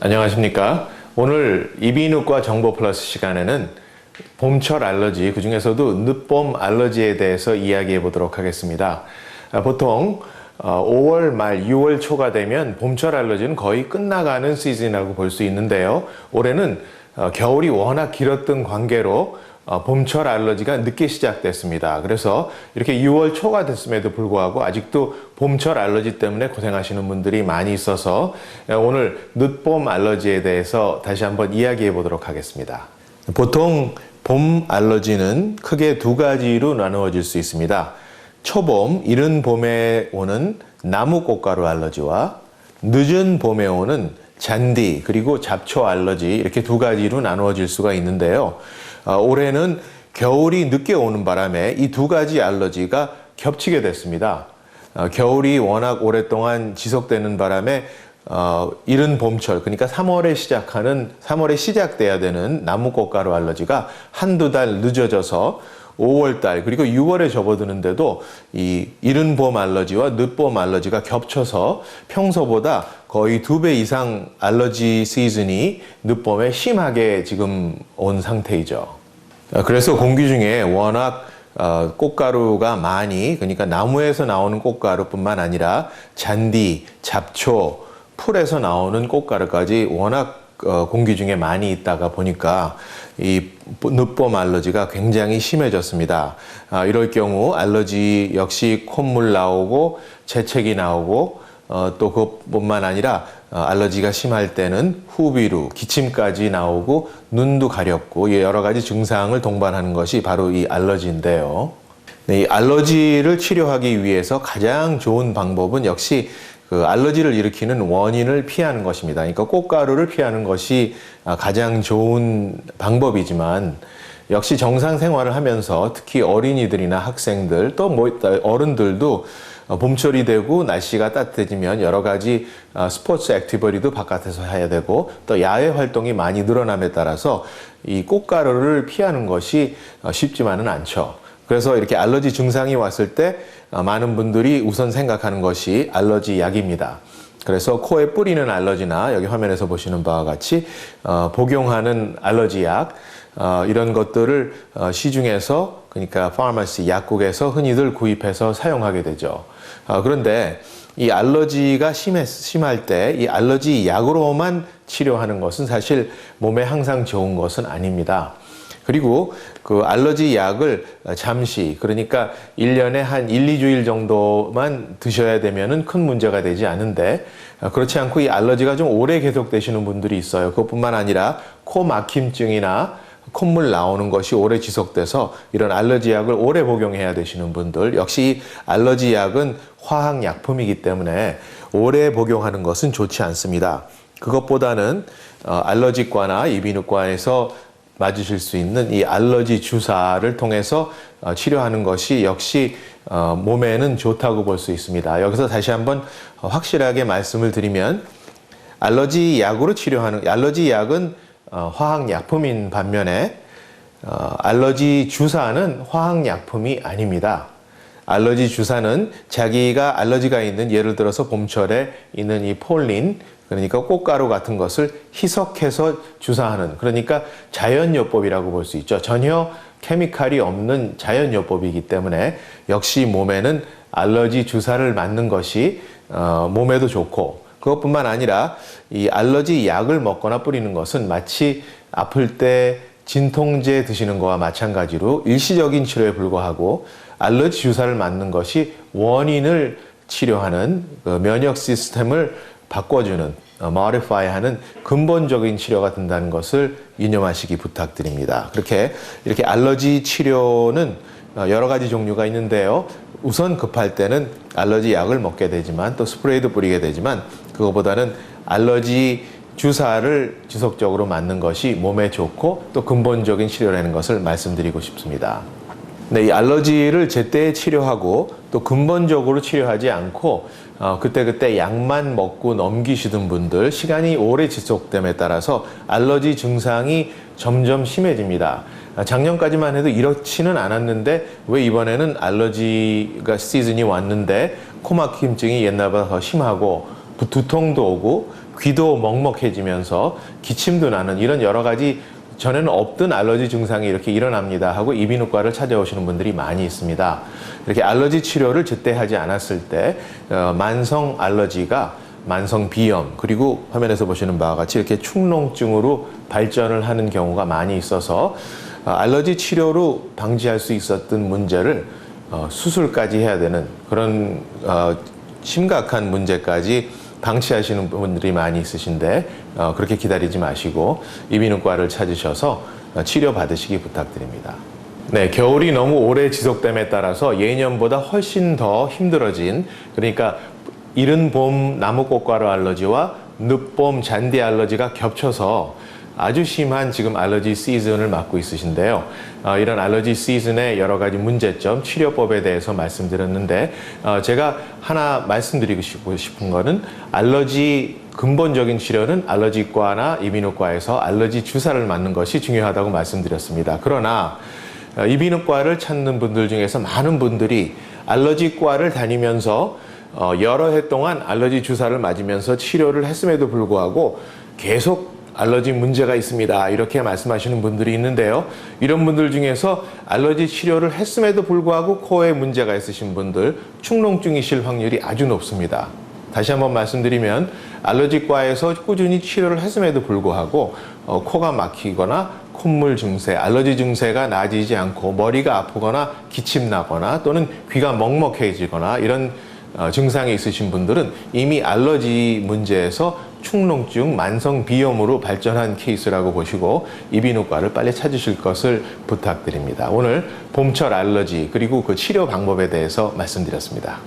안녕하십니까. 오늘 이비인후과 정보 플러스 시간에는 봄철 알러지, 그 중에서도 늦봄 알러지에 대해서 이야기해 보도록 하겠습니다. 보통 5월 말 6월 초가 되면 봄철 알러지는 거의 끝나가는 시즌이라고 볼 수 있는데요. 올해는 겨울이 워낙 길었던 관계로 봄철 알러지가 늦게 시작됐습니다. 그래서 이렇게 6월 초가 됐음에도 불구하고 아직도 봄철 알러지 때문에 고생하시는 분들이 많이 있어서 오늘 늦봄 알러지에 대해서 다시 한번 이야기해 보도록 하겠습니다. 보통 봄 알러지는 크게 두 가지로 나누어질 수 있습니다. 초봄, 이른 봄에 오는 나무 꽃가루 알러지와 늦은 봄에 오는 잔디 그리고 잡초 알러지, 이렇게 두 가지로 나누어질 수가 있는데요. 올해는 겨울이 늦게 오는 바람에 이 두 가지 알러지가 겹치게 됐습니다. 겨울이 워낙 오랫동안 지속되는 바람에 이른 봄철, 그러니까 3월에 시작돼야 되는 나무꽃가루 알러지가 한두 달 늦어져서 5월달 그리고 6월에 접어드는데도 이 이른 봄 알러지와 늦봄 알러지가 겹쳐서 평소보다 거의 2배 이상 알러지 시즌이 늦봄에 심하게 지금 온 상태이죠. 그래서 공기 중에 워낙 꽃가루가 많이, 그러니까 나무에서 나오는 꽃가루뿐만 아니라 잔디, 잡초, 풀에서 나오는 꽃가루까지 워낙 공기 중에 많이 있다가 보니까 이 늦봄 알러지가 굉장히 심해졌습니다. 이럴 경우 알러지 역시 콧물 나오고 재채기 나오고 또 그것뿐만 아니라 알러지가 심할 때는 후비루, 기침까지 나오고 눈도 가렵고 여러 가지 증상을 동반하는 것이 바로 이 알러지인데요. 이 알러지를 치료하기 위해서 가장 좋은 방법은 역시 그 알러지를 일으키는 원인을 피하는 것입니다. 그러니까 꽃가루를 피하는 것이 가장 좋은 방법이지만 역시 정상 생활을 하면서 특히 어린이들이나 학생들 또 어른들도 봄철이 되고 날씨가 따뜻해지면 여러 가지 스포츠 액티비티도 바깥에서 해야 되고 또 야외 활동이 많이 늘어남에 따라서 이 꽃가루를 피하는 것이 쉽지만은 않죠. 그래서 이렇게 알러지 증상이 왔을 때 많은 분들이 우선 생각하는 것이 알러지 약입니다. 그래서 코에 뿌리는 알러지나 여기 화면에서 보시는 바와 같이 복용하는 알러지 약, 이런 것들을 시중에서, 그러니까 파마시 약국에서 흔히들 구입해서 사용하게 되죠. 그런데 이 알러지가 심할 때 이 알러지 약으로만 치료하는 것은 사실 몸에 항상 좋은 것은 아닙니다. 그리고 그 알러지 약을 잠시, 그러니까 1년에 한 1, 2주일 정도만 드셔야 되면은 큰 문제가 되지 않은데, 그렇지 않고 이 알러지가 좀 오래 계속되시는 분들이 있어요. 그것뿐만 아니라 코 막힘증이나 콧물 나오는 것이 오래 지속돼서 이런 알러지 약을 오래 복용해야 되시는 분들, 역시 알러지 약은 화학약품이기 때문에 오래 복용하는 것은 좋지 않습니다. 그것보다는 알러지과나 이비인후과에서 맞으실 수 있는 이 알러지 주사를 통해서 치료하는 것이 역시 몸에는 좋다고 볼 수 있습니다. 여기서 다시 한번 확실하게 말씀을 드리면, 알러지 약으로 치료하는, 알러지 약은 화학약품인 반면에 알러지 주사는 화학약품이 아닙니다. 알러지 주사는 자기가 알러지가 있는, 예를 들어서 봄철에 있는 이 폴린, 그러니까 꽃가루 같은 것을 희석해서 주사하는, 그러니까 자연요법이라고 볼 수 있죠. 전혀 케미칼이 없는 자연요법이기 때문에 역시 몸에는 알러지 주사를 맞는 것이 몸에도 좋고, 그것뿐만 아니라 이 알러지 약을 먹거나 뿌리는 것은 마치 아플 때 진통제 드시는 거와 마찬가지로 일시적인 치료에 불과하고, 알러지 주사를 맞는 것이 원인을 치료하는 면역 시스템을 바꿔주는, modify하는 근본적인 치료가 된다는 것을 유념하시기 부탁드립니다. 이렇게 알러지 치료는 여러 가지 종류가 있는데요. 우선 급할 때는 알러지 약을 먹게 되지만, 또 스프레이도 뿌리게 되지만, 그거보다는 알러지 주사를 지속적으로 맞는 것이 몸에 좋고 또 근본적인 치료라는 것을 말씀드리고 싶습니다. 네, 이 알러지를 제때 치료하고 또 근본적으로 치료하지 않고 그때그때 약만 먹고 넘기시던 분들, 시간이 오래 지속됨에 따라서 알러지 증상이 점점 심해집니다. 작년까지만 해도 이렇지는 않았는데 왜 이번에는 알러지가 시즌이 왔는데 코막힘증이 옛날보다 더 심하고 두통도 오고 귀도 먹먹해지면서 기침도 나는 이런 여러 가지 전에는 없던 알러지 증상이 이렇게 일어납니다 하고 이비인후과를 찾아오시는 분들이 많이 있습니다. 이렇게 알러지 치료를 제때 하지 않았을 때 만성 알러지가 만성 비염 그리고 화면에서 보시는 바와 같이 이렇게 축농증으로 발전을 하는 경우가 많이 있어서 알러지 치료로 방지할 수 있었던 문제를 수술까지 해야 되는 그런 심각한 문제까지 방치하시는 분들이 많이 있으신데 그렇게 기다리지 마시고 이비인후과를 찾으셔서 치료 받으시기 부탁드립니다. 네, 겨울이 너무 오래 지속됨에 따라서 예년보다 훨씬 더 힘들어진 그러니까 이른 봄 나무꽃가루 알러지와 늦봄 잔디 알러지가 겹쳐서 아주 심한 지금 알러지 시즌을 맞고 있으신데요. 이런 알러지 시즌의 여러 가지 문제점, 치료법에 대해서 말씀드렸는데 제가 하나 말씀드리고 싶은 거는 알러지 근본적인 치료는 알러지과나 이비인후과에서 알러지 주사를 맞는 것이 중요하다고 말씀드렸습니다. 그러나 이비인후과를 찾는 분들 중에서 많은 분들이 알러지과를 다니면서 여러 해 동안 알러지 주사를 맞으면서 치료를 했음에도 불구하고 계속 알러지 문제가 있습니다. 이렇게 말씀하시는 분들이 있는데요. 이런 분들 중에서 알러지 치료를 했음에도 불구하고 코에 문제가 있으신 분들, 축농증이실 확률이 아주 높습니다. 다시 한번 말씀드리면 알러지과에서 꾸준히 치료를 했음에도 불구하고 코가 막히거나 콧물 증세, 알러지 증세가 나아지지 않고 머리가 아프거나 기침 나거나 또는 귀가 먹먹해지거나 이런 증상이 있으신 분들은 이미 알러지 문제에서 축농증, 만성 비염으로 발전한 케이스라고 보시고 이비인후과를 빨리 찾으실 것을 부탁드립니다. 오늘 봄철 알러지 그리고 그 치료 방법에 대해서 말씀드렸습니다.